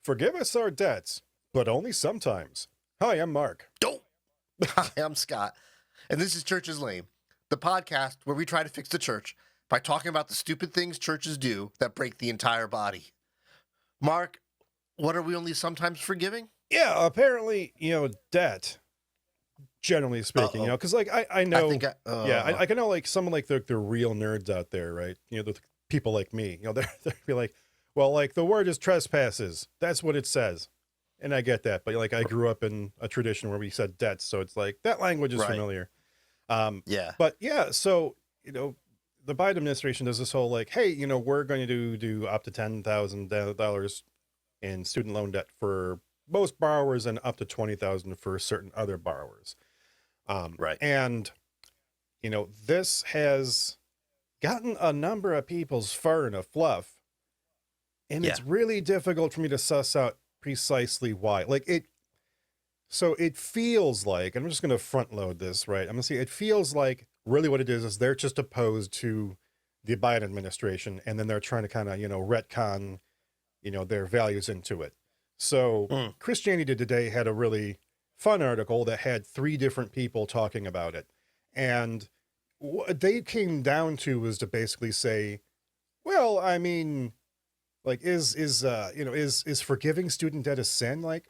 Forgive us our debts, but only sometimes. Hi, I'm Mark. Don't. Hi, I'm Scott, and this is Church is Lame, the podcast where we try to fix the church by talking about the stupid things churches do that break the entire body. Mark, what are we only sometimes forgiving? Yeah, apparently, debt, generally speaking, Uh-oh. because like I know, I think I can know like someone like the real nerds out there, right? The people like me, they'll be like, well, like the word is trespasses. That's what it says. And I get that, but like I grew up in a tradition where we said debts, so it's like that language is Right. familiar. Yeah. But yeah, so the Biden administration does this whole like, hey, we're going to do up to $10,000 in student loan debt for most borrowers and up to $20,000 for certain other borrowers. Right. And this has gotten a number of people's fur and a fluff, and it's really difficult for me to suss out precisely why. So it feels like, I'm just going to front load this, right? I'm going to say it feels like really what it is they're just opposed to the Biden administration, and then they're trying to kind of, retcon, their values into it. So Christianity Today had a really fun article that had 3 different people talking about it. And what they came down to was to basically say, well, I mean, like, is forgiving student debt a sin? Like,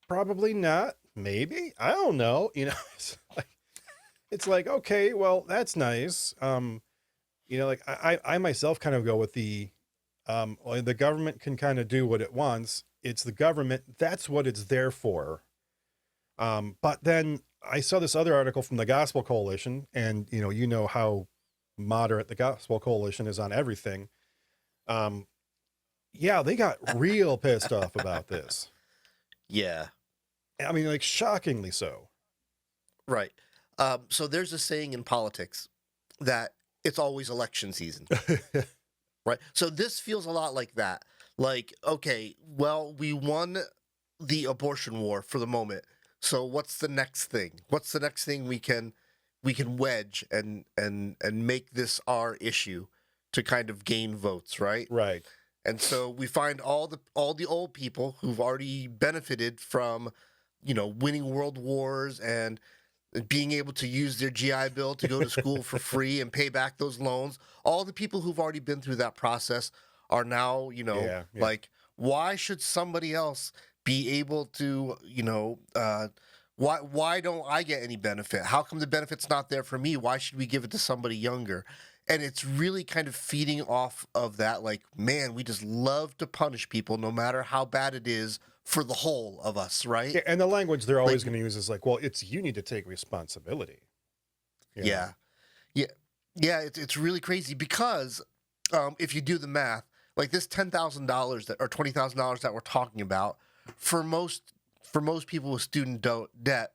probably not. Maybe. I don't know. It's like, okay, well, that's nice. Like I myself kind of go with the government can kind of do what it wants. It's the government. That's what it's there for. But then I saw this other article from the Gospel Coalition, and you know how moderate the Gospel Coalition is on everything. Yeah, they got real pissed off about this. Yeah. I mean, like, shockingly so. Right. So there's a saying in politics that it's always election season. Right. So this feels a lot like that. Like, okay, well, we won the abortion war for the moment. So what's the next thing? What's the next thing we can wedge and make this our issue to kind of gain votes, right? Right. And so we find all the old people who've already benefited from, winning world wars and being able to use their GI Bill to go to school for free and pay back those loans. All the people who've already been through that process are now, like, why should somebody else be able to, why don't I get any benefit? How come the benefit's not there for me? Why should we give it to somebody younger? And it's really kind of feeding off of that, like, man, we just love to punish people no matter how bad it is for the whole of us, right? Yeah, and the language they're always going to use is like, well, you need to take responsibility. Yeah. It's really crazy because if you do the math, like this $10,000 or $20,000 that we're talking about, for most people with student debt,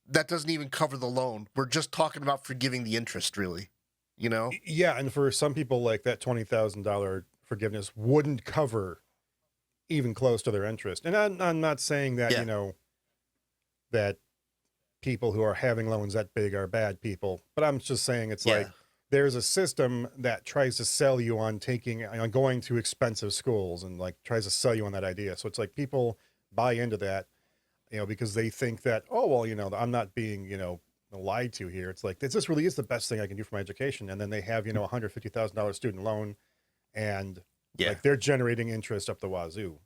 that doesn't even cover the loan. We're just talking about forgiving the interest, really. Yeah, and for some people, like that $20,000 forgiveness wouldn't cover even close to their interest. And I'm not saying that that people who are having loans that big are bad people, but I'm just saying it's like there's a system that tries to sell you on going to expensive schools and like tries to sell you on that idea. So it's like people buy into that, because they think that, oh well, I'm not being lied to here. It's like this really is the best thing I can do for my education, and then they have $150,000 student loan, and like they're generating interest up the wazoo.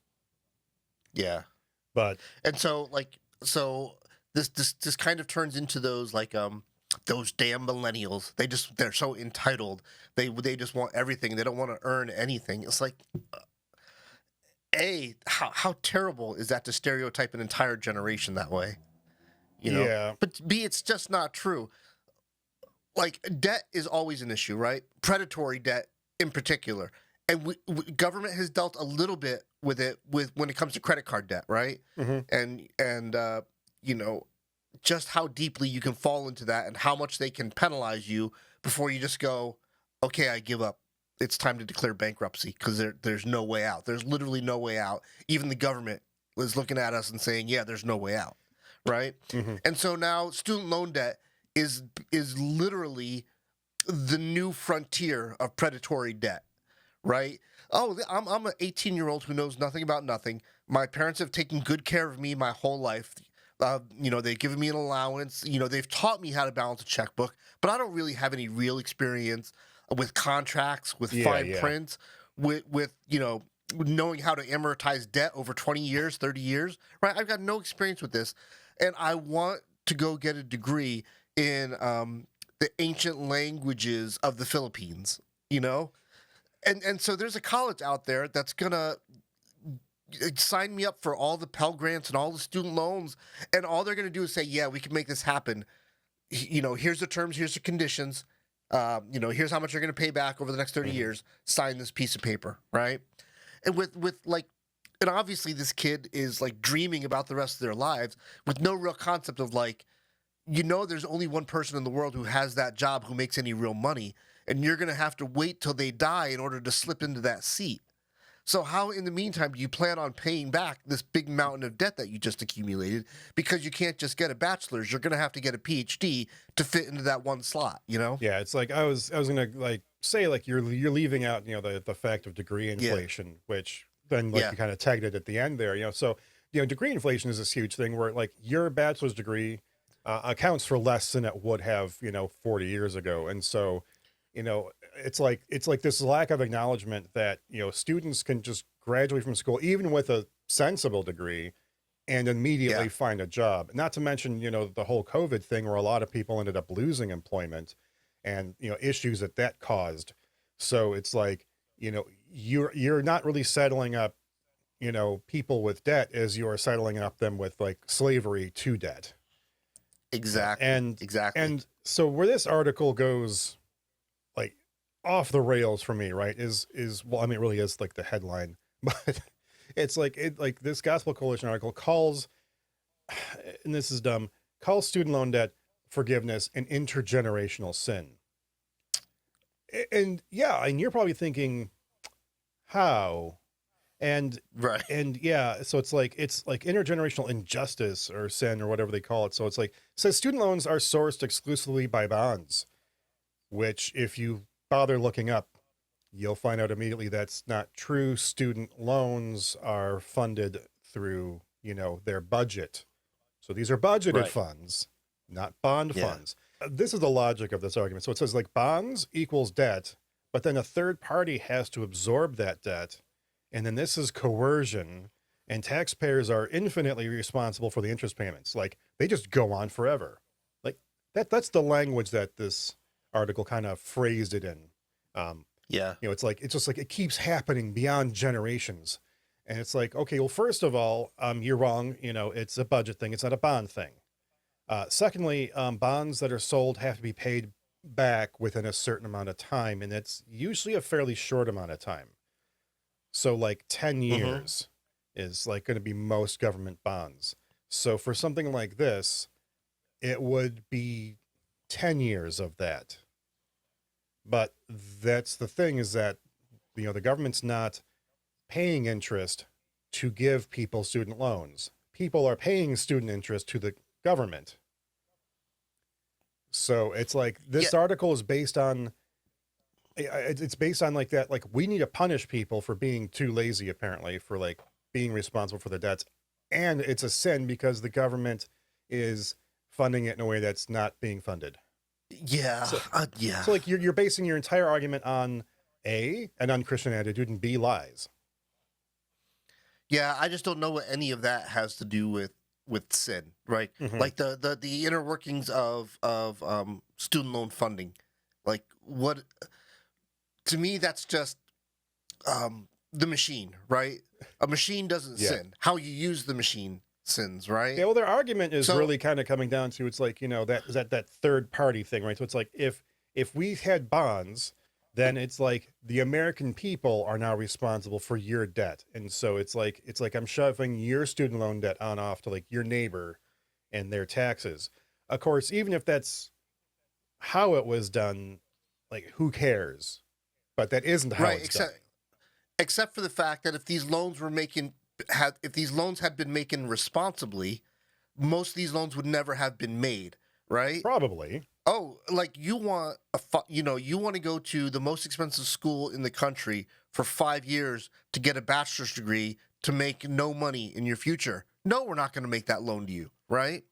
Yeah, but and so this kind of turns into those like those damn millennials. They're so entitled. They just want everything. They don't want to earn anything. It's like, how terrible is that to stereotype an entire generation that way? Yeah. But B, it's just not true. Like, debt is always an issue, right? Predatory debt in particular. And government has dealt a little bit with it when it comes to credit card debt, right? Mm-hmm. And just how deeply you can fall into that and how much they can penalize you before you just go, okay, I give up. It's time to declare bankruptcy because there's no way out. There's literally no way out. Even the government was looking at us and saying, yeah, there's no way out. Right. Mm-hmm. And so now student loan debt is literally the new frontier of predatory debt. Right. Oh, I'm an 18-year-old who knows nothing about nothing. My parents have taken good care of me my whole life. They've given me an allowance. They've taught me how to balance a checkbook, but I don't really have any real experience with contracts, with Yeah, fine yeah. print, with knowing how to amortize debt over 20 years, 30 years, right? I've got no experience with this, and I want to go get a degree in the ancient languages of the Philippines. You know, and so there's a college out there that's gonna sign me up for all the Pell Grants and all the student loans, and all they're gonna do is say, "Yeah, we can make this happen. Here's the terms, here's the conditions. Here's how much you're gonna pay back over the next 30 Mhm. years. Sign this piece of paper, right?" And with like, and obviously this kid is like dreaming about the rest of their lives with no real concept of like, there's only one person in the world who has that job who makes any real money, and you're gonna have to wait till they die in order to slip into that seat. So how in the meantime do you plan on paying back this big mountain of debt that you just accumulated? Because you can't just get a bachelor's, you're gonna have to get a PhD to fit into that one slot, you know? Yeah, it's like I was gonna like say like you're leaving out the fact of degree Yeah. inflation, which then like Yeah. you kind of tagged it at the end there. So degree inflation is this huge thing where like your bachelor's degree accounts for less than it would have 40 years ago, and so you know it's like this lack of acknowledgement that students can just graduate from school even with a sensible degree and Yeah. immediately find a job. Not to mention, the whole COVID thing where a lot of people ended up losing employment and, issues that caused. So it's like, you're not really settling up, people with debt as you are settling up them with like slavery to debt. Exactly. And Exactly. and so where this article goes like off the rails for me, right, is well, I mean, it really is like the headline, but it's like this Gospel Coalition article calls, and this is dumb, calls student loan debt forgiveness an intergenerational sin. And yeah, and you're probably thinking, how? And Right. and yeah, so it's like intergenerational injustice or sin or whatever they call it. So it's like, it says student loans are sourced exclusively by bonds, which if you bother looking up, you'll find out immediately that's not true. Student loans are funded through, their budget. So these are budgeted Right. funds, not bond Yeah. funds. This is the logic of this argument. So it says like bonds equals debt, but then a third party has to absorb that debt. And then this is coercion, and taxpayers are infinitely responsible for the interest payments. Like they just go on forever. Like that's the language that this article kind of phrased it in. Um, Yeah. it's just like it keeps happening beyond generations. And it's like, okay, well, first of all, you're wrong. It's a budget thing. It's not a bond thing. Secondly, bonds that are sold have to be paid back within a certain amount of time, and it's usually a fairly short amount of time. So like 10 Mm-hmm. years is like going to be most government bonds. So for something like this, it would be 10 years of that. But that's the thing, is that, the government's not paying interest to give people student loans. People are paying student interest to the government. So it's like Yeah. this article is based on, it's based on like that, like we need to punish people for being too lazy, apparently, for like being responsible for the debts. And it's a sin because the government is funding it in a way that's not being funded. Yeah. So, Yeah. so like you're basing your entire argument on A, an unchristian attitude, and B, lies. Yeah, I just don't know what any of that has to do with sin, right? Hmm. Like the inner workings of student loan funding. Like what, to me that's just the machine, right? A machine doesn't Yeah. sin. How you use the machine sins, right? Yeah, well, their argument is So really kind of coming down to, it's like, that third party thing, right? So it's like if we had bonds, then it's like the American people are now responsible for your debt. And so it's like I'm shoving your student loan debt on off to like your neighbor and their taxes. Of course, even if that's how it was done, like who cares? But that isn't how right, it's done. except for the fact that if these loans had been making responsibly, most of these loans would never have been made, right? Probably. Oh, like you want you want to go to the most expensive school in the country for 5 years to get a bachelor's degree to make no money in your future. No, we're not going to make that loan to you, right?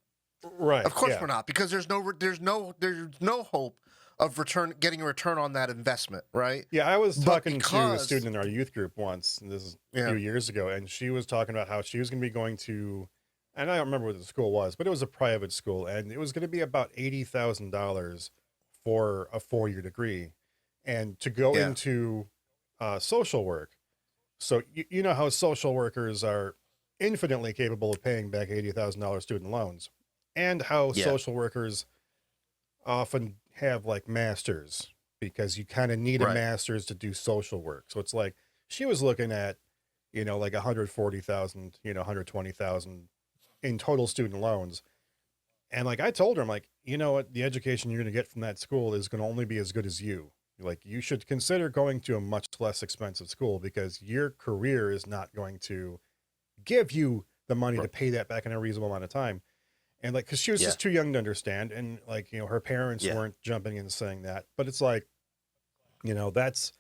Right. Of course Yeah. we're not, because there's no hope of getting a return on that investment, right? Yeah. I was But talking to a because student in our youth group once, and this is a yeah, few years ago, and she was talking about how she was going to be going to, and I don't remember what the school was, but it was a private school, and it was going to be about $80,000 for a 4-year degree, and to go yeah, into social work. So you know how social workers are infinitely capable of paying back $80,000 student loans, and how yeah, social workers often have like masters because you kind of need a right, master's to do social work. So it's like she was looking at, like 140,000, 120,000 in total student loans. And like I told her, I'm like, you know what, the education you're going to get from that school is going to only be as good as you. Like you should consider going to a much less expensive school because your career is not going to give you the money to right, pay that back in a reasonable amount of time. And like, cause she was yeah, just too young to understand. And like, her parents yeah, weren't jumping in and saying that, but it's like, that's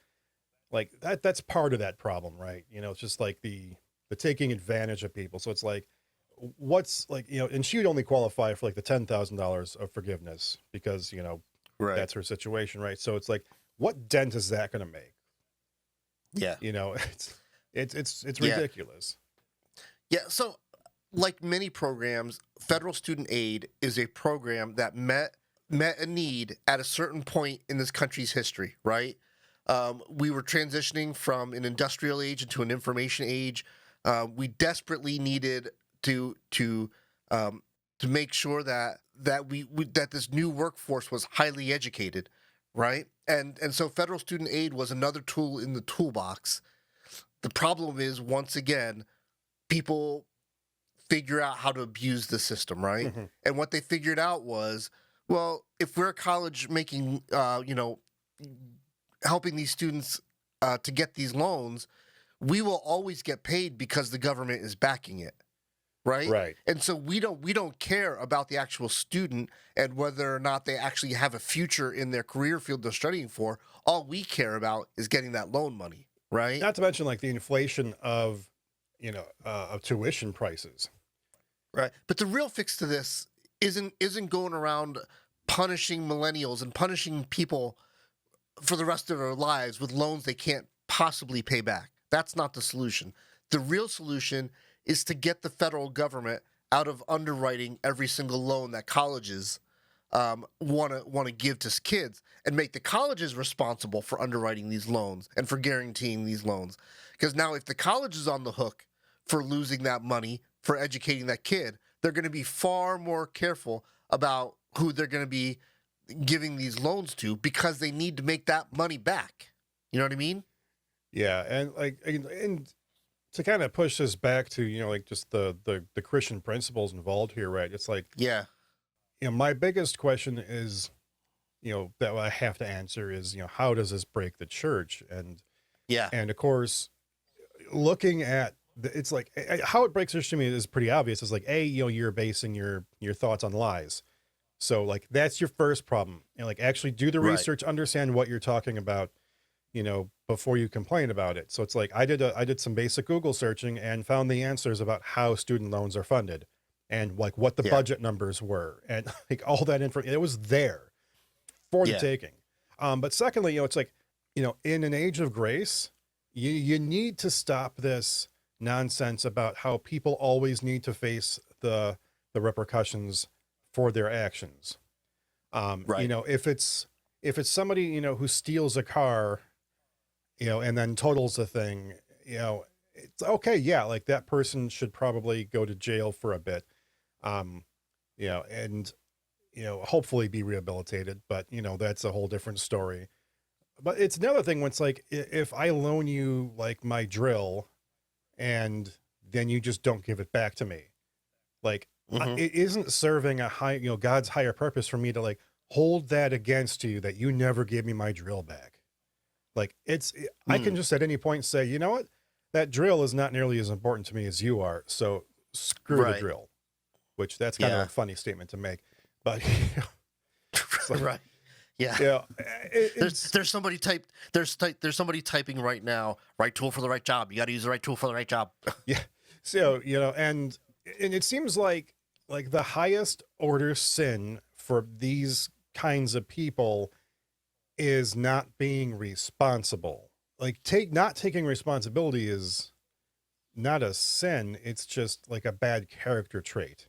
like, that's part of that problem, right? It's just like the taking advantage of people. So it's like, what's like, and she would only qualify for like the $10,000 of forgiveness because, right, that's her situation. Right. So it's like, what dent is that going to make? yeah, It's yeah, ridiculous. yeah. So, like many programs, federal student aid is a program that met a need at a certain point in this country's history, right? We were transitioning from an industrial age into an information age. We desperately needed to make sure that this new workforce was highly educated, right? And so federal student aid was another tool in the toolbox. The problem is, once again, people figure out how to abuse the system, right? Hmm. And what they figured out was, well, if we're a college making, helping these students to get these loans, we will always get paid because the government is backing it, right? Right. And so we don't care about the actual student and whether or not they actually have a future in their career field they're studying for. All we care about is getting that loan money, right? Not to mention like the inflation of tuition prices. Right. But the real fix to this isn't going around punishing millennials and punishing people for the rest of their lives with loans they can't possibly pay back. That's not the solution. The real solution is to get the federal government out of underwriting every single loan that colleges want to give to kids, and make the colleges responsible for underwriting these loans and for guaranteeing these loans. Because now, if the college is on the hook for losing that money for educating that kid, they're going to be far more careful about who they're going to be giving these loans to, because they need to make that money back. You know what I mean? Yeah, and like and to kind of push this back to, like just the Christian principles involved here, right? It's like, Yeah. my biggest question is, that I have to answer is, how does this break the church? Yeah. And of course, looking at it's like how it breaks church to me is pretty obvious. It's like, you're basing your thoughts on lies. So like that's your first problem. Like actually do the Right. research, understand what you're talking about, before you complain about it. So it's like I did some basic Google searching and found the answers about how student loans are funded and like what the Yeah. budget numbers were and like all that info. It was there for the Yeah. taking. But secondly, it's like, in an age of grace, you need to stop this nonsense about how people always need to face the repercussions for their actions. Right. If it's somebody, who steals a car, and then totals the thing, it's okay. Yeah. Like that person should probably go to jail for a bit. Um, and, hopefully be rehabilitated, but that's a whole different story. But it's another thing when it's like, if I loan you like my drill and then you just don't give it back to me, like Hmm. it isn't serving a high, God's higher purpose for me to like hold that against you that you never gave me my drill back. Like I can Mm. just at any point say, you know what, that drill is not nearly as important to me as you are. So screw the Right. drill, which that's kind of a Yeah. funny statement to make, but it's like, Right. Yeah. Yeah, There's it's there's somebody type there's somebody typing right now. Right tool for the right job. You got to use the right tool for the right job. yeah. So and it seems like the highest order sin for these kinds of people is not being responsible. Like not taking responsibility is not a sin. It's just like a bad character trait.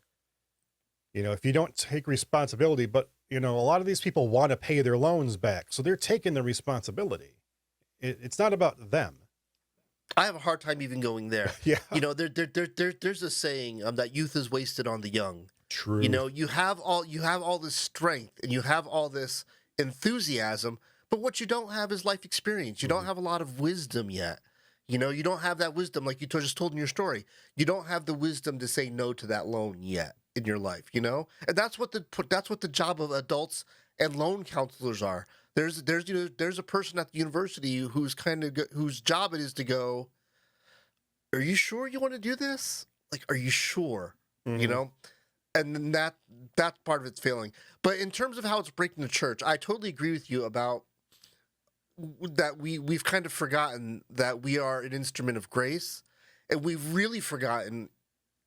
If you don't take responsibility, but a lot of these people want to pay their loans back, so they're taking the responsibility. It's not about them. I have a hard time even going there. Yeah, There's a saying that youth is wasted on the young. truth. You have all this strength and you have all this enthusiasm, but what you don't have is life experience. You don't Mhm. have a lot of wisdom yet. You don't have that wisdom like you just told in your story. You don't have the wisdom to say no to that loan yet in your life. And that's what the job of adults and loan counselors are. There's a person at the university whose job it is to go, are you sure you want to do this? Like, are you sure? You Mhm. know? And then that's part of it's failing. But in terms of how it's breaking the church, I totally agree with you about that we've kind of forgotten that we are an instrument of grace, and we've really forgotten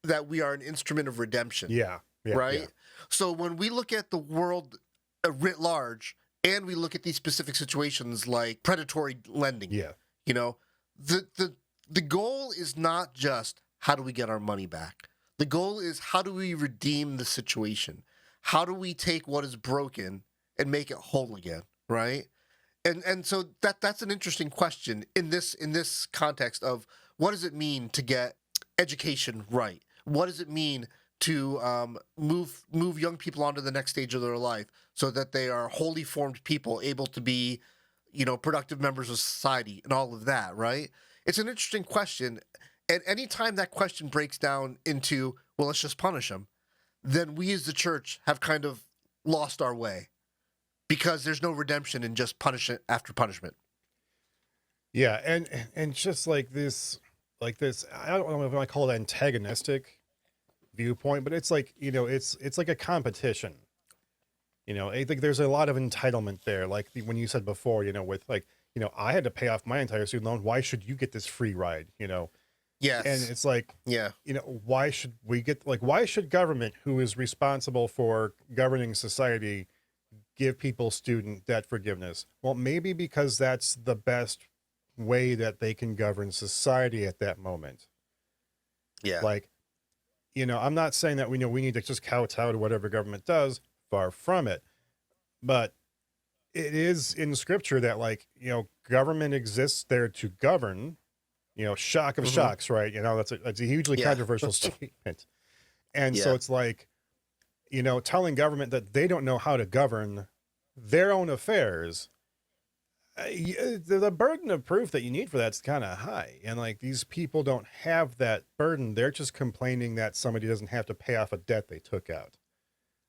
that we are an instrument of redemption, Yeah, yeah, yeah, right? So when we look at the world writ large, and we look at these specific situations like predatory lending, yeah. you know, the goal is not just how do we get our money back. The goal is how do we redeem the situation? How do we take what is broken and make it whole again, right? And so that's an interesting question in this context of what does it mean to get education right? What does it mean to move young people onto the next stage of their life so that they are wholly formed people able to be, productive members of society and all of that, right? It's an interesting question, and anytime that question breaks down into, well, let's just punish them, then we as the church have kind of lost our way because there's no redemption in just punishment after punishment. Yeah, and just like this, I don't know if I call it antagonistic viewpoint, but it's like, it's like a competition. I think there's a lot of entitlement there. Like when you said before, with like, I had to pay off my entire student loan. Why should you get this free ride? And Yes. it's like, Yeah. why should we get like why should government, who is responsible for governing society, give people student debt forgiveness? Well, maybe because that's the best way that they can govern society at that moment. Yeah. Like, I'm not saying that we need to just kowtow to whatever government does, far from it. But it is in scripture that, like, government exists there to govern, shock of Hmm. shocks, right? That's a hugely Yeah. controversial statement. And so Yeah. it's like, telling government that they don't know how to govern their own affairs, the burden of proof that you need for that's kind of high. And like these people don't have that burden. They're just complaining that somebody doesn't have to pay off a debt they took out.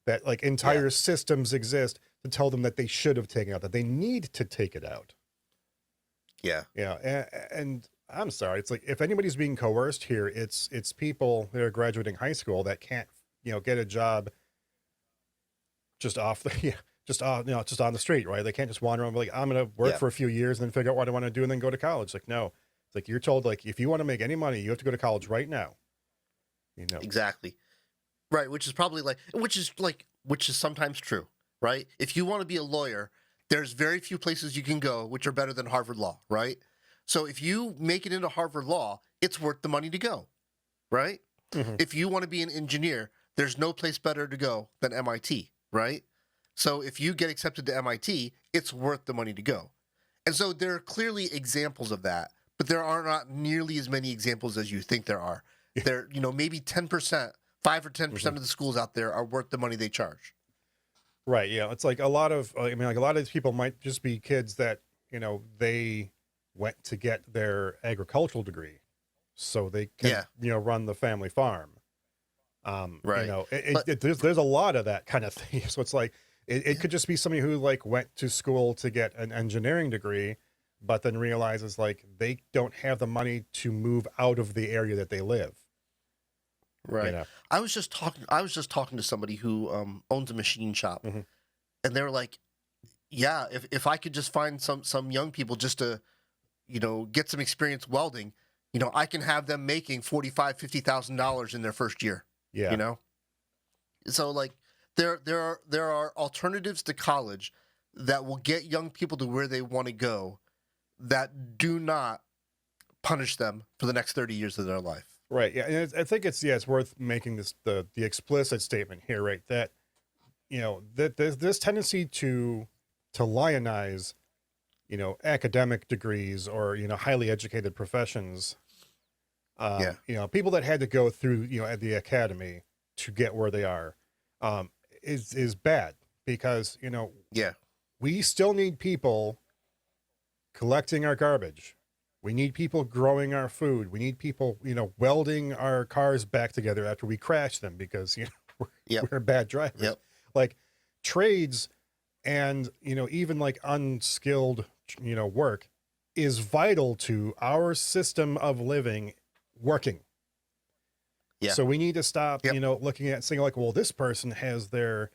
That like Yeah. entire systems exist to tell them that they should have taken out, that they need to take it out. Yeah. And I'm sorry, it's like if anybody's being coerced here, it's people that are graduating high school that can't, get a job just off the yeah, just on the street, right? They can't just wander around and be like, I'm gonna work Yeah. for a few years and then figure out what I want to do and then go to college. Like, no. It's like you're told, like, if you want to make any money, you have to go to college right now. You know. Exactly. Right. Which is sometimes true, right? If you want to be a lawyer, there's very few places you can go which are better than Harvard Law, right? So if you make it into Harvard Law, it's worth the money to go, right? Mhm. If you want to be an engineer, there's no place better to go than MIT, right? So if you get accepted to MIT, it's worth the money to go. And so there are clearly examples of that, but there are not nearly as many examples as you think there are. There, maybe 10%, 5 or 10% Mhm. of the schools out there are worth the money they charge. Right. Yeah. It's like a lot of, I mean, like a lot of these people might just be kids that, they went to get their agricultural degree so they can, Yeah, run the family farm. right. But There's a lot of that kind of thing. So it's like, it could just be somebody who like went to school to get an engineering degree, but then realizes like they don't have the money to move out of the area that they live, you right. know? I was just talking to somebody who owns a machine shop, Mhm. and they were like, yeah, if I could just find some young people just to, get some experience welding, I can have them making $45,000-$50,000 in their first year. You Yeah. know, so like there are alternatives to college that will get young people to where they want to go, that do not punish them for the next 30 years of their life. Right. Yeah. And I think it's worth making the explicit statement here, right? That, that there's this tendency to lionize, academic degrees or, highly educated professions. Yeah. People that had to go through, at the academy to get where they are, is bad because, Yeah. we still need people collecting our garbage. We need people growing our food. We need people, welding our cars back together after we crash them because, Yep. we're bad drivers. Yep. Like trades and, even like unskilled, work is vital to our system of living working. Yeah. So we need to stop, Yep. looking at saying like, well, this person has their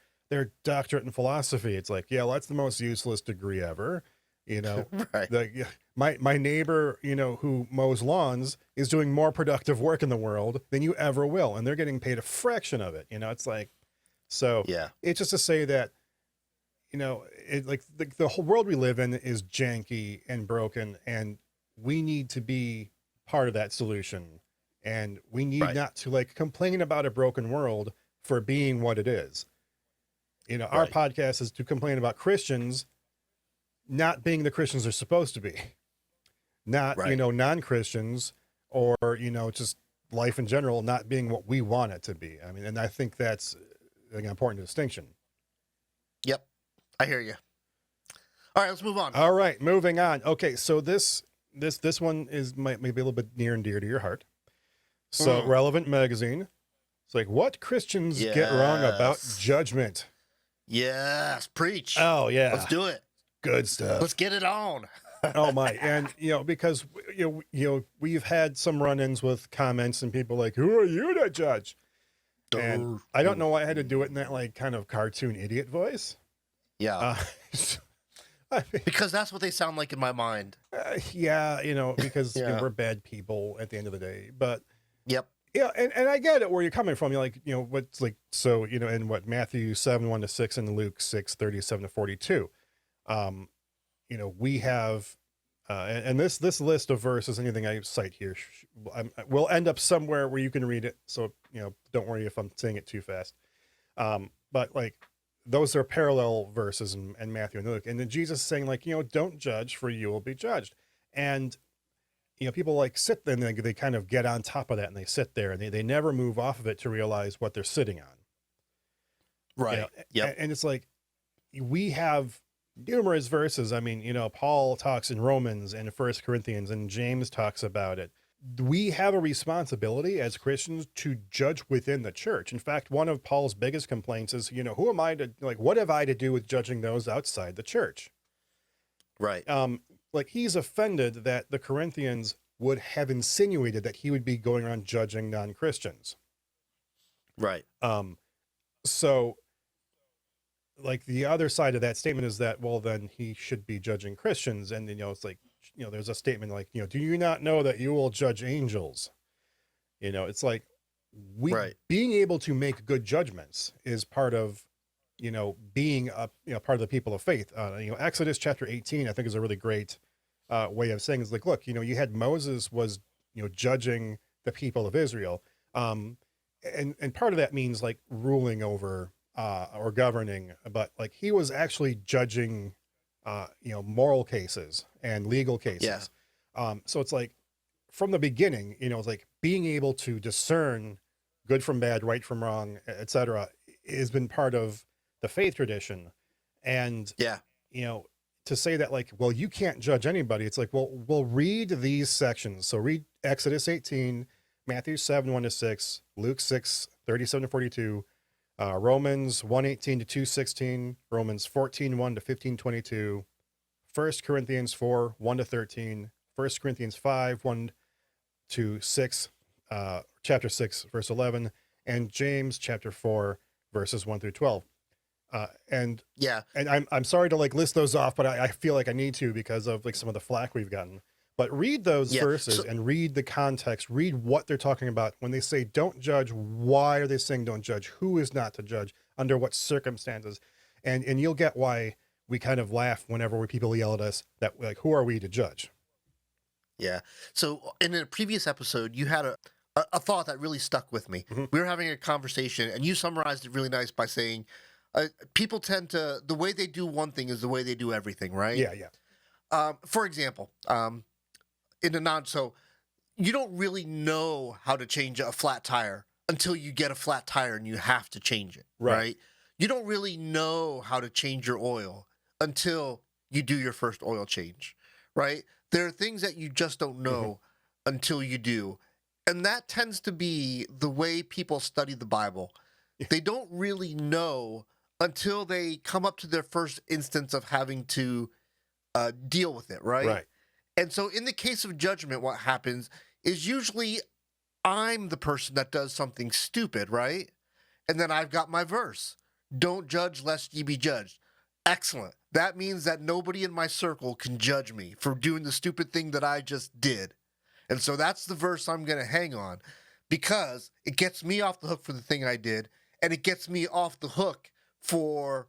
doctorate in philosophy. It's like, yeah, well, that's the most useless degree ever. Right. My neighbor, who mows lawns is doing more productive work in the world than you ever will. And they're getting paid a fraction of it. It's like, so Yeah. it's just to say that, like the whole world we live in is janky and broken, and we need to be part of that solution. And we need Right. not to like complain about a broken world for being what it is. Our Right. podcast is to complain about Christians not being the Christians they're supposed to be, not, Right. non-Christians or, just life in general, not being what we want it to be. I mean, and I think that's an important distinction. Yep. I hear you. All right, let's move on. All right, moving on. Okay. So this one might be a little bit near and dear to your heart. So Relevant Magazine. It's like, what Christians get wrong about Yes. judgment. Yes. Preach. Oh yeah. Let's do it. Good stuff. Let's get it on. Oh my. And because we've had some run-ins with comments and people like, who are you to judge? And I don't know why I had to do it in that like kind of cartoon idiot voice. Yeah. I mean, Because that's what they sound like in my mind. yeah, because Yeah. we're bad people at the end of the day. But Yep. yeah, and I get it where you're coming from. You're like, what's like, so, in what Matthew 7:1-6 and Luke 6:37-42. We have, and this list of verses, anything I cite here, will end up somewhere where you can read it. So, don't worry if I'm saying it too fast. But like, those are parallel verses in Matthew and Luke. And then Jesus is saying like, don't judge for you will be judged. And, people like sit there and they kind of get on top of that and they sit there and they never move off of it to realize what they're sitting on. Right. Yep. And it's like, we have numerous verses. I mean, Paul talks in Romans and 1 Corinthians and James talks about it. We have a responsibility as Christians to judge within the church. In fact, one of Paul's biggest complaints is, who am I to, like, what have I to do with judging those outside the church? Right. Like he's offended that the Corinthians would have insinuated that he would be going around judging non-Christians. Right. So like the other side of that statement is that, well, then he should be judging Christians. And, it's like, there's a statement like, do you not know that you will judge angels? It's like being able to make good judgments is part of, being a, part of the people of faith. Exodus chapter 18, I think is a really great way of saying is like, look, you had Moses was, judging the people of Israel. And part of that means like ruling over, or governing, but like he was actually judging, moral cases and legal cases. Yeah. So it's like from the beginning, it's like being able to discern good from bad, right from wrong, etc., has been part of the faith tradition. And, Yeah. to say that like, well, you can't judge anybody. It's like, well, we'll read these sections. So read Exodus 18, Matthew 7:1-6, Luke 6:37-42, Romans 1:18-2:16, Romans 14:1-15:22, 1 Corinthians 4:1-13, 1 Corinthians 5:1-6, chapter 6, verse 11, and James chapter 4, verses 1-12. And Yeah. I'm sorry to like list those off, but I feel like I need to because of like some of the flack we've gotten. But read those Yeah. verses So and read the context, read what they're talking about. When they say don't judge, why are they saying don't judge? Who is not to judge? Under what circumstances? And you'll get why we kind of laugh whenever people yell at us that like, who are we to judge? yeah. So in a previous episode, you had a thought that really stuck with me. Mhm. We were having a conversation, and you summarized it really nice by saying, people tend to the way they do one thing is the way they do everything, right? Yeah, yeah. For example, in a non so you don't really know how to change a flat tire until you get a flat tire and you have to change it, Right. right? You don't really know how to change your oil until you do your first oil change, right? There are things that you just don't know until you do. And that tends to be the way people study the Bible. They don't really know until they come up to their first instance of having to deal with it, right? Right. And so in the case of judgment, what happens is usually I'm the person that does something stupid, right? And then I've got my verse. Don't judge lest ye be judged. Excellent. That means that nobody in my circle can judge me for doing the stupid thing that I just did. And so that's the verse I'm going to hang on because it gets me off the hook for the thing I did, and it gets me off the hook for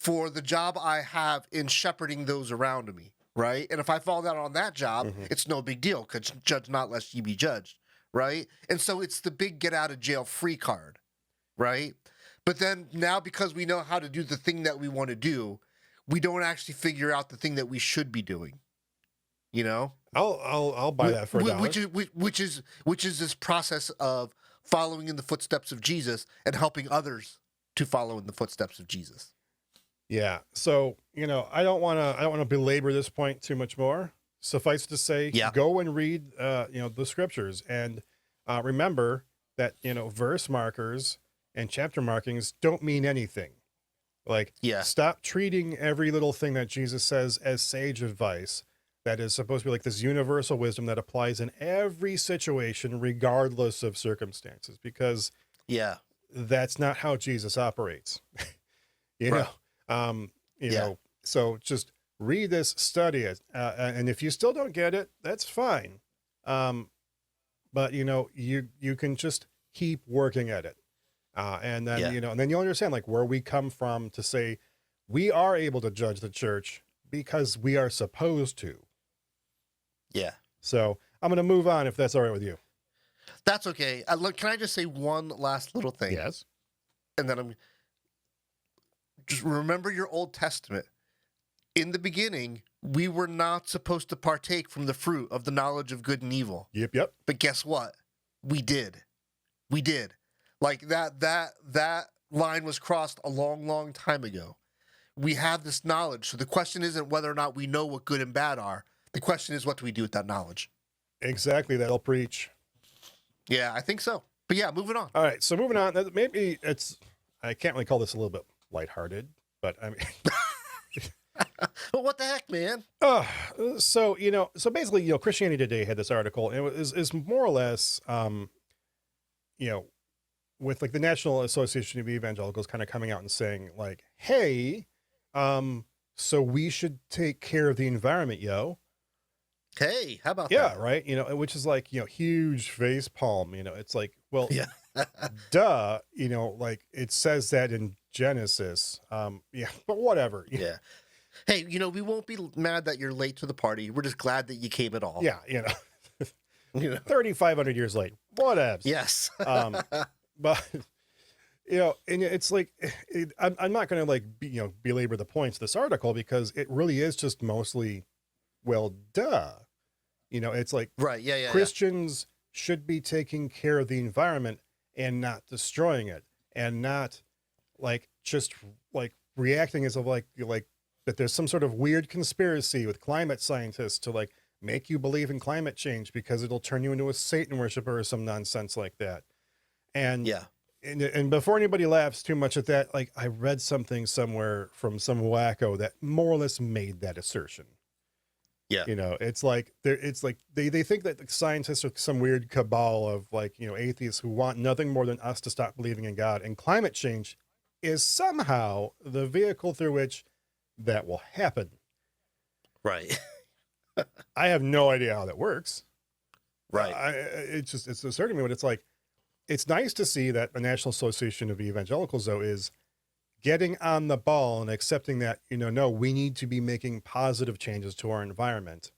the job I have in shepherding those around me, right? And if I fall down on that job, it's no big deal because judge not lest ye be judged, right? And so it's the big get out of jail free card, right? But then now because we know how to do the thing that we want to do, we don't actually figure out the thing that we should be doing, you know? I'll buy that for a dollar. Which is this process of following in the footsteps of Jesus and helping others to follow in the footsteps of Jesus. Yeah. So, I don't want to belabor this point too much more. Suffice to say, go and read, the scriptures and remember that, verse markers and chapter markings don't mean anything. Like, stop treating every little thing that Jesus says as sage advice that is supposed to be like this universal wisdom that applies in every situation, regardless of circumstances, because that's not how Jesus operates. you know, so just read this, study it. And if you still don't get it, that's fine. But you can just keep working at it. And then, and then you'll understand like where we come from to say we are able to judge the church because we are supposed to. Yeah. So I'm going to move on if that's all right with you. That's okay. Look, can I just say one last little thing? Yes. And then just remember your Old Testament. In the beginning, we were not supposed to partake from the fruit of the knowledge of good and evil. Yep. But guess what? We did. Like that line was crossed a long, long time ago. We have this knowledge. So the question isn't whether or not we know what good and bad are. The question is, what do we do with that knowledge? Exactly. That'll preach. Yeah, I think so. But yeah, moving on. All right. So moving on, maybe I can't really call this a little bit lighthearted, but I mean, well, what the heck, man? So basically, Christianity Today had this article, and it is more or less, with like the National Association of Evangelicals kind of coming out and saying like, hey, so we should take care of the environment, yo. Hey, how about that? Yeah, right. Which is like, huge face palm, it's like, well, duh, like it says that in Genesis. But whatever. Yeah. Hey, we won't be mad that you're late to the party. We're just glad that you came at all. Yeah. 3,500 years late. Whatevs. Yes. But, and it's like, I'm not going to like, belabor the points of this article because it really is just mostly, well, duh. It's like right. Yeah. Christians should be taking care of the environment and not destroying it and not like just like reacting as of like that there's some sort of weird conspiracy with climate scientists to like make you believe in climate change because it'll turn you into a Satan worshiper or some nonsense like that. And and before anybody laughs too much at that, like I read something somewhere from some wacko that more or less made that assertion. Yeah. It's like they think that the scientists are some weird cabal of like, atheists who want nothing more than us to stop believing in God, and climate change is somehow the vehicle through which that will happen. Right. I have no idea how that works. Right. It's asserting me, but it's like, it's nice to see that the National Association of Evangelicals, though, is getting on the ball and accepting that, no, we need to be making positive changes to our environment.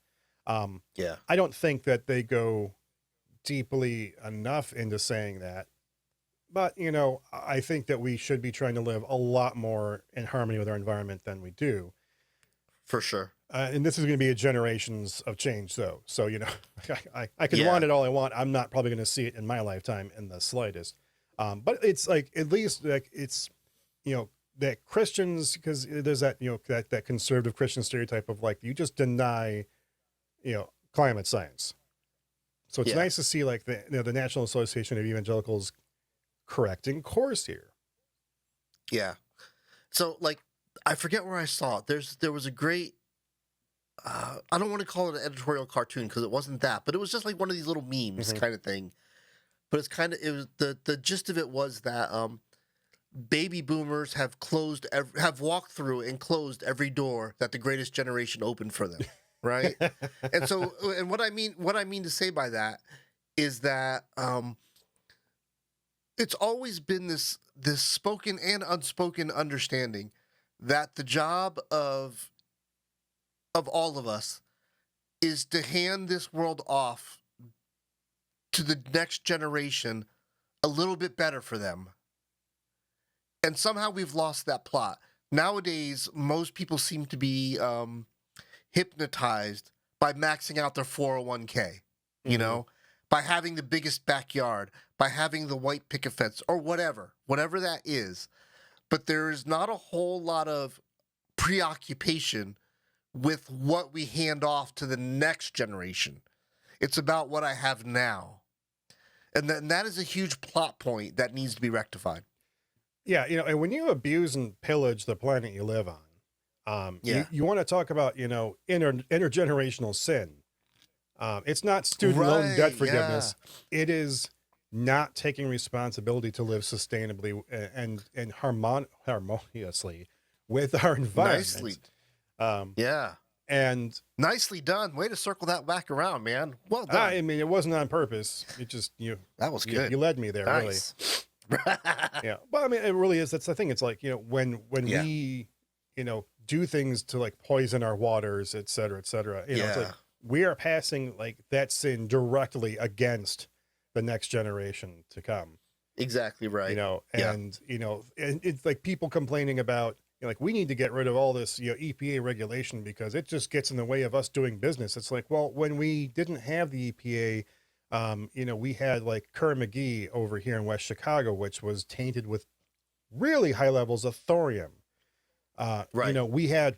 Yeah. I don't think that they go deeply enough into saying that, but, I think that we should be trying to live a lot more in harmony with our environment than we do. For sure. And this is going to be a generations of change, though. So, I can Yeah. want it all I want. I'm not probably going to see it in my lifetime in the slightest. But it's like, at least like it's, that Christians, because there's that, that conservative Christian stereotype of like, you just deny, climate science. So it's nice to see like the National Association of Evangelicals correcting course here. Yeah. So like, I forget where I saw it. There was a great, I don't want to call it an editorial cartoon because it wasn't that, but it was just like one of these little memes kind of thing. But it was the gist of it was that baby boomers have walked through and closed every door that the greatest generation opened for them, right? And so, and what I mean to say by that is that it's always been this spoken and unspoken understanding that the job of all of us is to hand this world off to the next generation a little bit better for them. And somehow we've lost that plot. Nowadays, most people seem to be hypnotized by maxing out their 401k, by having the biggest backyard, by having the white picket fence, or whatever that is. But there is not a whole lot of preoccupation with what we hand off to the next generation. It's about what I have now. And that is a huge plot point that needs to be rectified. Yeah, and when you abuse and pillage the planet you live on, you want to talk about, intergenerational sin. It's not student loan debt forgiveness. Yeah. It is not taking responsibility to live sustainably and harmoniously with our environment. Nicely. And nicely done. Way to circle that back around, man. Well done. I mean, it wasn't on purpose. It just, that was good. You led me there, nice. Really. Yeah. Well, I mean, it really is. That's the thing. It's like, when we, do things to like poison our waters, et cetera, it's like we are passing like that sin directly against the next generation to come. Exactly right. And it's like people complaining about, like, we need to get rid of all this, EPA regulation because it just gets in the way of us doing business. It's like, well, when we didn't have the EPA, we had like Kerr McGee over here in West Chicago, which was tainted with really high levels of thorium. Right. We had,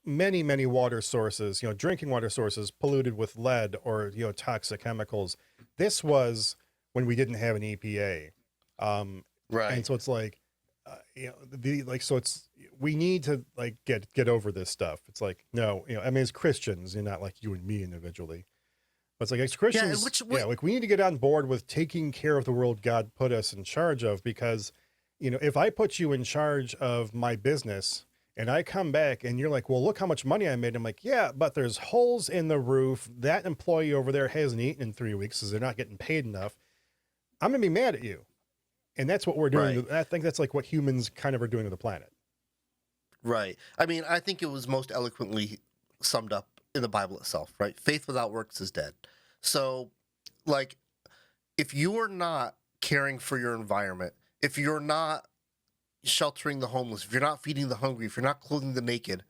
many, many water sources, drinking water sources polluted with lead or, toxic chemicals. This was when we didn't have an EPA. Right. And so it's like, we need to like get over this stuff. It's like, no, I mean, as Christians, not like you and me individually, but it's like as Christians, like we need to get on board with taking care of the world God put us in charge of, because, if I put you in charge of my business and I come back and you're like, well, look how much money I made. I'm like, yeah, but there's holes in the roof. That employee over there hasn't eaten in 3 weeks because they're not getting paid enough. I'm going to be mad at you. And that's what we're doing. Right. I think that's like what humans kind of are doing to the planet. Right. I mean, I think it was most eloquently summed up in the Bible itself, right? Faith without works is dead. So, like, if you're not caring for your environment, if you're not sheltering the homeless, if you're not feeding the hungry, if you're not clothing the naked,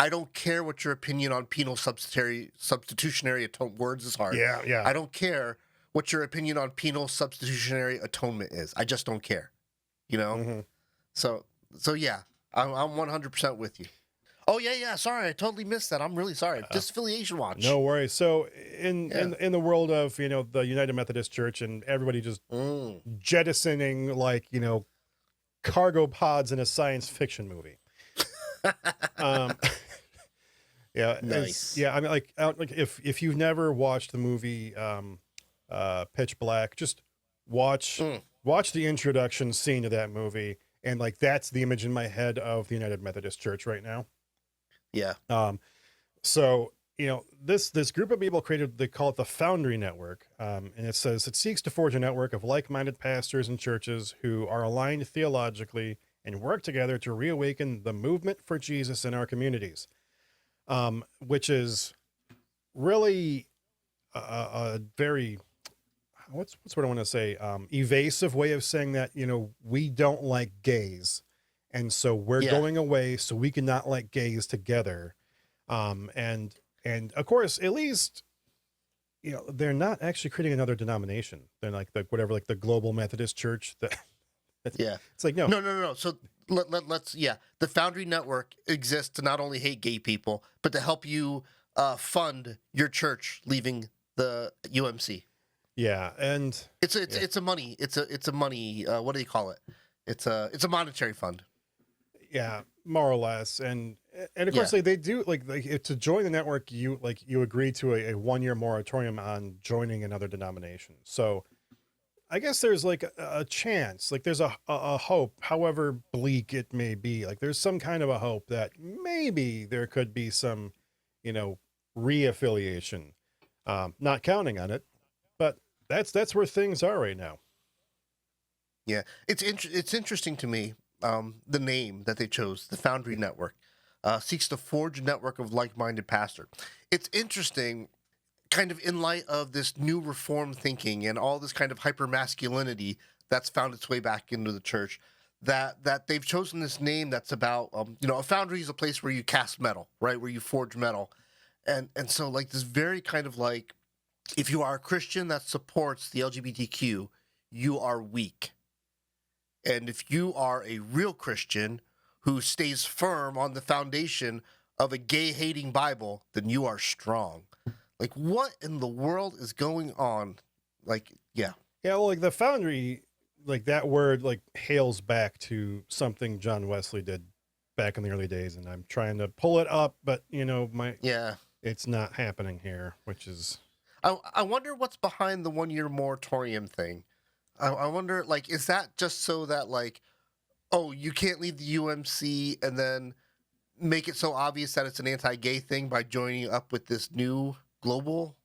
I don't care what your opinion on penal substitutionary atonement, words is hard. Yeah. I don't care what your opinion on penal substitutionary atonement is. I just don't care, Mm-hmm. So yeah, I'm 100% with you. Oh yeah. Sorry, I totally missed that. I'm really sorry. Disaffiliation watch. No worries. So in the world of the United Methodist Church and everybody just jettisoning like cargo pods in a science fiction movie. Yeah. Nice. Yeah. I mean, like if you've never watched the movie Pitch Black, just watch the introduction scene to that movie And like, that's the image in my head of the United Methodist Church right now. Yeah. So, this group of people created, they call it the Foundry Network. And it says it seeks to forge a network of like-minded pastors and churches who are aligned theologically and work together to reawaken the movement for Jesus in our communities. Which is really a very, what's what I want to say, evasive way of saying that, we don't like gays. And so we're Yeah. going away so we can not like gays together. And of course, at least, they're not actually creating another denomination. They're like the Global Methodist Church. Yeah. It's like, no. No. So let's the Foundry Network exists to not only hate gay people, but to help you fund your church leaving the UMC. Yeah, and it's a money what do you call it? It's a monetary fund. Yeah, more or less. And of course, they do like to join the network, you agree to a 1-year moratorium on joining another denomination. So I guess there's like a chance, like there's a hope, however bleak it may be. Like there's some kind of a hope that maybe there could be some, reaffiliation. Not counting on it, but that's where things are right now. Yeah, it's interesting to me. The name that they chose, the Foundry Network, seeks to forge a network of like-minded pastors. It's interesting, kind of in light of this new reform thinking and all this kind of hyper-masculinity that's found its way back into the church, that they've chosen this name that's about, a foundry is a place where you cast metal, right, where you forge metal. And so, like, this very kind of like, if you are a Christian that supports the LGBTQ, you are weak. And if you are a real Christian who stays firm on the foundation of a gay-hating Bible, then you are strong. Like, what in the world is going on? Like, yeah. Yeah, well, like the Foundry, like that word, like hails back to something John Wesley did back in the early days. And I'm trying to pull it up, but, it's not happening here, which is... I wonder what's behind the 1-year moratorium thing. I wonder, like, is that just so that, like, oh, you can't leave the UMC and then make it so obvious that it's an anti-gay thing by joining up with this new global?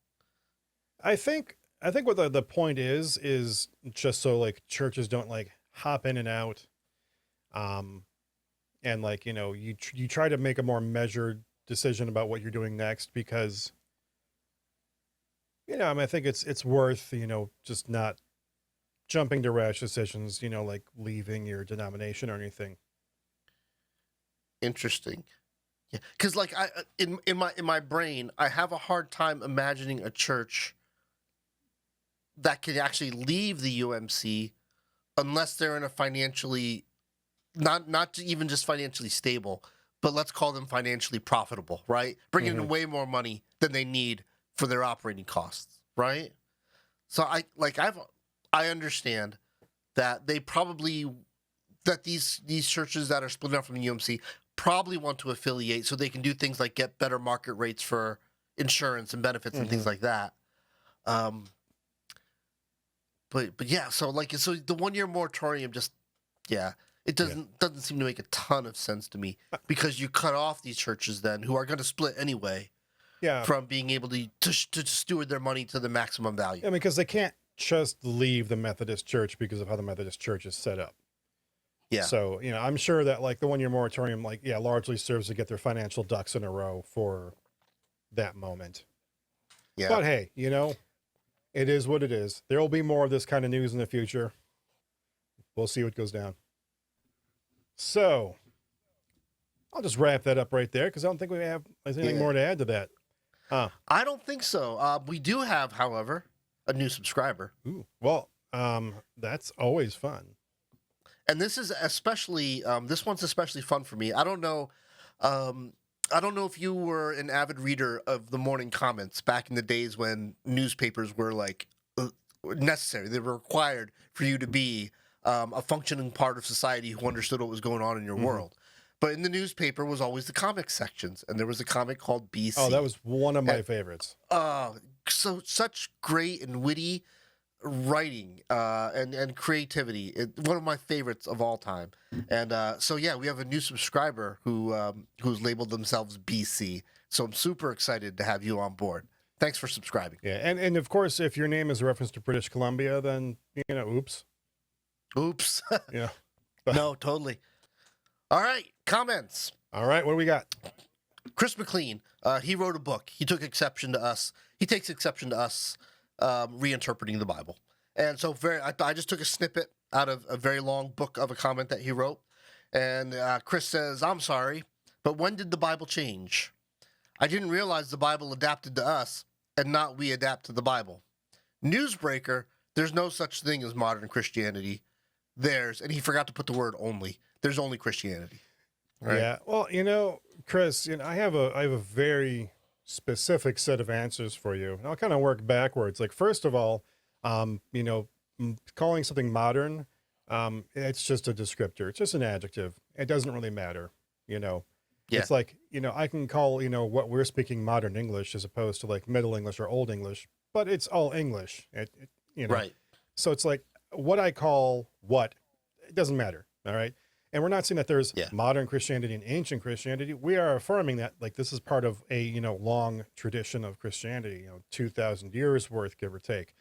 I think what the point is just so like churches don't like hop in and out, and like you try to make a more measured decision about what you're doing next, because I think it's worth just not jumping to rash decisions, like leaving your denomination or anything. Interesting. Yeah, because like in my brain, I have a hard time imagining a church that can actually leave the UMC unless they're in a financially not even just financially stable, but let's call them financially profitable, right? Bringing in way more money than they need for their operating costs, right? So I understand that these churches that are split up from the UMC probably want to affiliate so they can do things like get better market rates for insurance and benefits and things like that. But yeah, so the 1-year moratorium it doesn't seem to make a ton of sense to me, because you cut off these churches then who are going to split anyway. Yeah. From being able to steward their money to the maximum value. Yeah, because they can't just leave the Methodist Church because of how the Methodist Church is set up. Yeah. So, I'm sure that like the 1-year moratorium, largely serves to get their financial ducks in a row for that moment. Yeah. But hey, it is what it is. There will be more of this kind of news in the future. We'll see what goes down. So I'll just wrap that up right there, because I don't think we have anything more to add to that. I don't think so. We do have, however, a new subscriber. Ooh, well, that's always fun. And this is especially, this one's especially fun for me. I don't know if you were an avid reader of the morning comments back in the days when newspapers were like necessary. They were required for you to be a functioning part of society who understood what was going on in your world. But in the newspaper was always the comic sections, and there was a comic called BC. Oh, that was one of my favorites. So such great and witty writing and creativity. One of my favorites of all time. And so yeah, we have a new subscriber who's labeled themselves BC. So I'm super excited to have you on board. Thanks for subscribing. Yeah, and of course, if your name is a reference to British Columbia, then oops. Oops. Yeah. No, totally. All right, comments. All right, what do we got? Chris McLean, he wrote a book. He takes exception to us reinterpreting the Bible. And so I just took a snippet out of a very long book of a comment that he wrote. And Chris says, I'm sorry, but when did the Bible change? I didn't realize the Bible adapted to us and not we adapt to the Bible. Newsbreaker, there's no such thing as modern Christianity. And he forgot to put the word only. There's only Christianity. Right? Yeah. Well, Chris, I have a very specific set of answers for you. And I'll kind of work backwards. Like, first of all, calling something modern, it's just a descriptor. It's just an adjective. It doesn't really matter. Yeah. It's like, I can call, what we're speaking modern English as opposed to like Middle English or Old English, but it's all English. Right. So it's like what I call what, it doesn't matter. All right. And we're not saying that there's modern Christianity and ancient Christianity. We are affirming that like this is part of a, long tradition of Christianity, 2,000 years worth, give or take.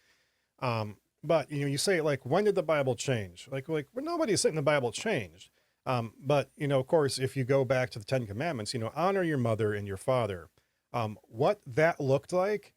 But, you say like, when did the Bible change? Like well, nobody's saying the Bible changed. But, of course, if you go back to the 10 Commandments, honor your mother and your father. What that looked like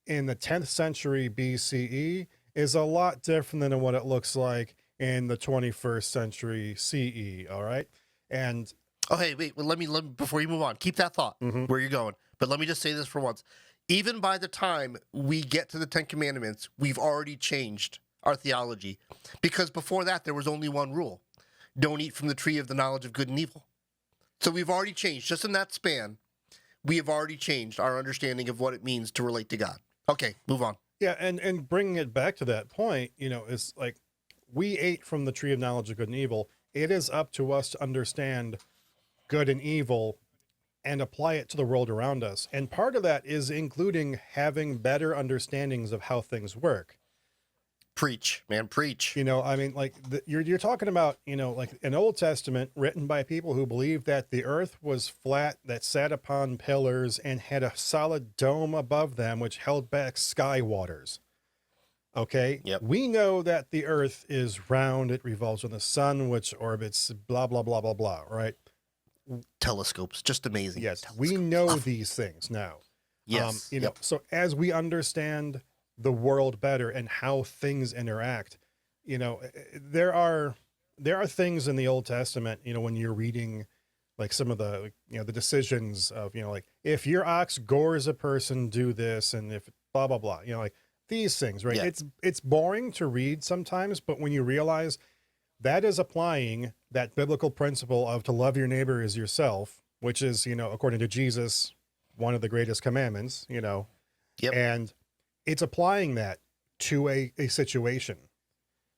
in the 10th century BCE is a lot different than what it looks like in the 21st century CE. All right. And oh, hey, wait, well, let me before you move on, keep that thought where you're going. But let me just say this for once. Even by the time we get to the 10 Commandments, we've already changed our theology, because before that, there was only one rule. Don't eat from the tree of the knowledge of good and evil. So we've already changed, just in that span, we have already changed our understanding of what it means to relate to God. Okay, move on. Yeah, and bringing it back to that point, it's like we ate from the tree of knowledge of good and evil. It is up to us to understand good and evil and apply it to the world around us. And part of that is including having better understandings of how things work. Preach, man, preach. You're talking about, like an Old Testament written by people who believed that the earth was flat, that sat upon pillars and had a solid dome above them, which held back sky waters. Okay. Yep. We know that the earth is round. It revolves on the sun, which orbits blah, blah, blah, blah, blah. Right. Telescopes, just amazing. Yes. Telescopes. We know these things now. Yes. So as we understand the world better and how things interact, there are things in the Old Testament, when you're reading like some of the, the decisions of, like if your ox gores a person, do this. And if blah, blah, blah, like these things, right? Yeah. It's boring to read sometimes, but when you realize that is applying that biblical principle of to love your neighbor as yourself, which is, according to Jesus, one of the greatest commandments, Yep. And it's applying that to a situation.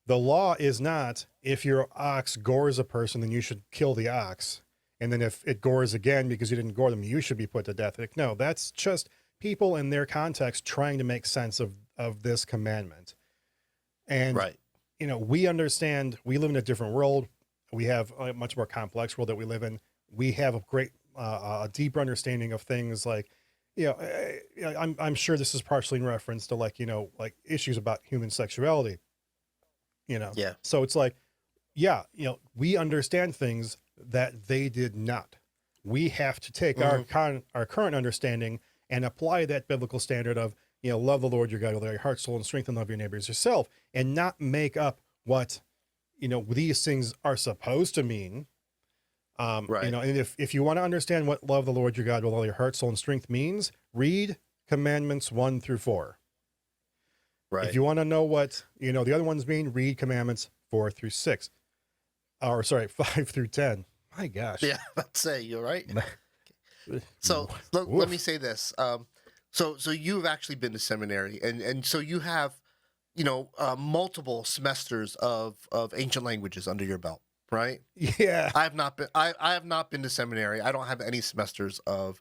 The law is not if your ox gores a person, then you should kill the ox. And then if it gores again because you didn't gore them, you should be put to death. Like, no, that's just people in their context trying to make sense of this commandment. And, right. We understand we live in a different world. We have a much more complex world that we live in. We have a great, a deeper understanding of things like, I'm sure this is partially in reference to like issues about human sexuality, Yeah. So it's like, we understand things that they did not. We have to take our current understanding and apply that biblical standard of, love the Lord your God with all your heart, soul, and strength, and love your neighbors yourself, and not make up what, these things are supposed to mean. Right. And if you want to understand what love the Lord your God with all your heart, soul, and strength means, read Commandments 1 through 4. Right. If you want to know what, the other ones mean, read Commandments 4 through 6. Or sorry, 5 through 10. My gosh. Yeah, I'd say you're right. So let me say this. So you've actually been to seminary, and so you have, multiple semesters of ancient languages under your belt, right? Yeah. I have not been. I have not been to seminary. I don't have any semesters of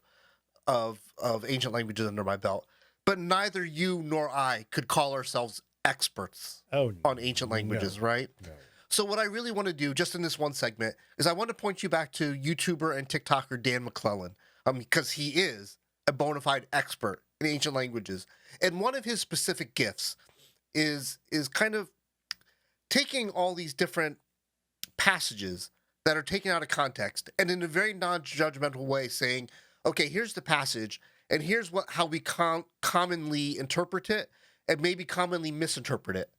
ancient languages under my belt. But neither you nor I could call ourselves experts Oh, on ancient languages, right? no. So what I really want to do just in this one segment is I want to point you back to YouTuber and TikToker Dan McClellan, because he is a bona fide expert in ancient languages. And one of his specific gifts is kind of taking all these different passages that are taken out of context and in a very non-judgmental way saying, okay, here's the passage and here's how we commonly interpret it and maybe commonly misinterpret it.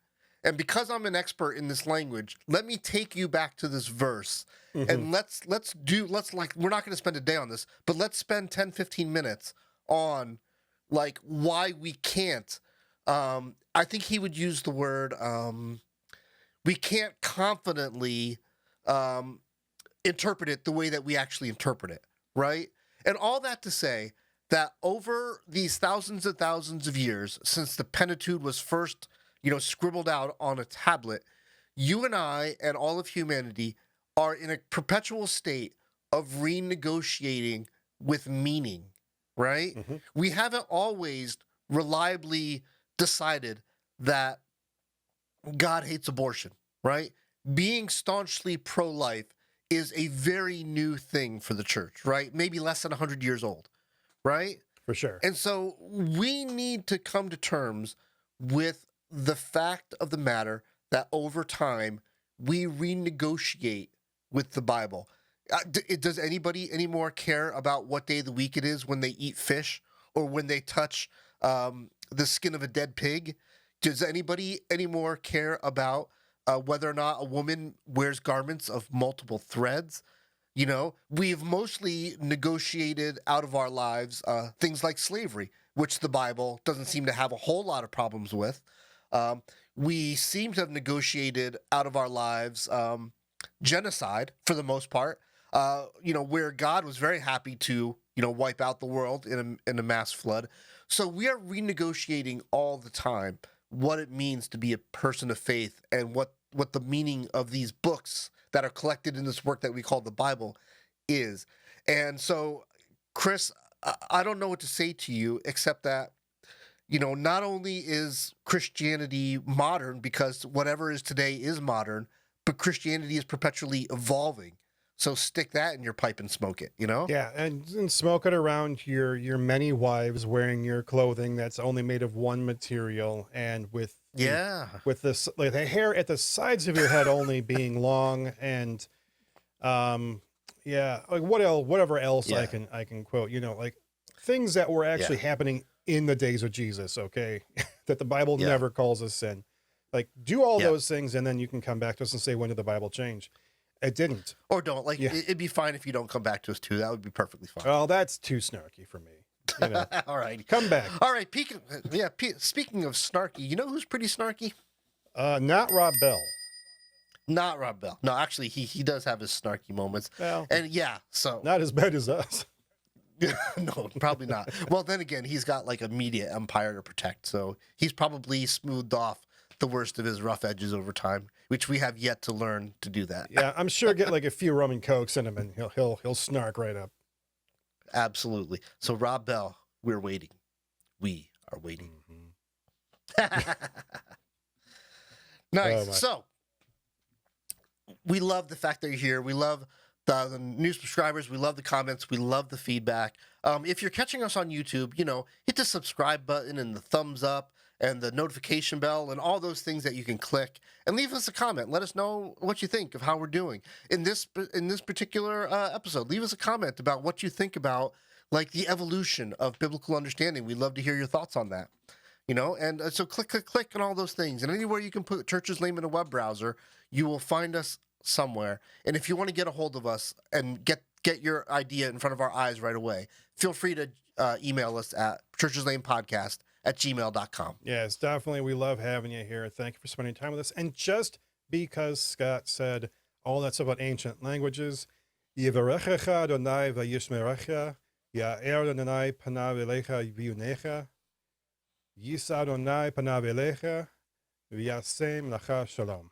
And because I'm an expert in this language, let me take you back to this verse and let's we're not going to spend a day on this, but let's spend 10, 15 minutes on like why we can't. I think he would use the word, we can't confidently interpret it the way that we actually interpret it, right? And all that to say that over these thousands and thousands of years since the Pentateuch was first, scribbled out on a tablet, you and I and all of humanity are in a perpetual state of renegotiating with meaning, right? We haven't always reliably decided that God hates abortion, right? Being staunchly pro-life is a very new thing for the church, right? Maybe less than 100 years old, right? For sure. And so we need to come to terms with the fact of the matter that over time we renegotiate with the Bible. Does anybody anymore care about what day of the week it is when they eat fish or when they touch the skin of a dead pig? Does anybody anymore care about whether or not a woman wears garments of multiple threads? We've mostly negotiated out of our lives things like slavery, which the Bible doesn't seem to have a whole lot of problems with. We seem to have negotiated out of our lives genocide for the most part, where God was very happy to, wipe out the world in a mass flood. So we are renegotiating all the time what it means to be a person of faith and what the meaning of these books that are collected in this work that we call the Bible is. And so, Chris, I don't know what to say to you except that, not only is Christianity modern because whatever is today is modern, but Christianity is perpetually evolving. So stick that in your pipe and smoke it, Yeah, and smoke it around your many wives wearing your clothing that's only made of one material and with this like the hair at the sides of your head only being long and like whatever else I can quote, like things that were actually happening in the days of Jesus, okay? That the Bible never calls us sin. Like do all those things and then you can come back to us and say, when did the Bible change? It didn't. Or don't. It'd be fine if you don't come back to us too. That would be perfectly fine. Well, that's too snarky for me. All right. Come back. All right. Speaking of snarky, you know who's pretty snarky? Not Rob Bell. Not Rob Bell. No, actually, he does have his snarky moments. Well, and so. Not as bad as us. No, probably not. Well, then again, he's got like a media empire to protect, so he's probably smoothed off the worst of his rough edges over time, which we have yet to learn to do that. Yeah, I'm sure get like a few rum and cokes in him, and he'll snark right up. Absolutely. So Rob Bell, we're waiting. We are waiting. Nice. So we love the fact that you're here. We love the new subscribers. We love the comments. We love the feedback. If you're catching us on YouTube, hit the subscribe button and the thumbs up and the notification bell and all those things that you can click and leave us a comment. Let us know what you think of how we're doing in this particular episode. Leave us a comment about what you think about like the evolution of biblical understanding. We'd love to hear your thoughts on that. And so click on all those things. And anywhere you can put Church's Name in a web browser, you will find us somewhere. And if you want to get a hold of us and get your idea in front of our eyes right away, feel free to email us at churchesnamepodcast@gmail.com. Yes, definitely. We love having you here. Thank you for spending time with us. And just because Scott said all that's about ancient languages, Yivarechecha Adonai v'yishmerecha, Ya'er Adonai panav elecha v'yunecha, Yisa Adonai panav elecha, v'yasem lacha shalom.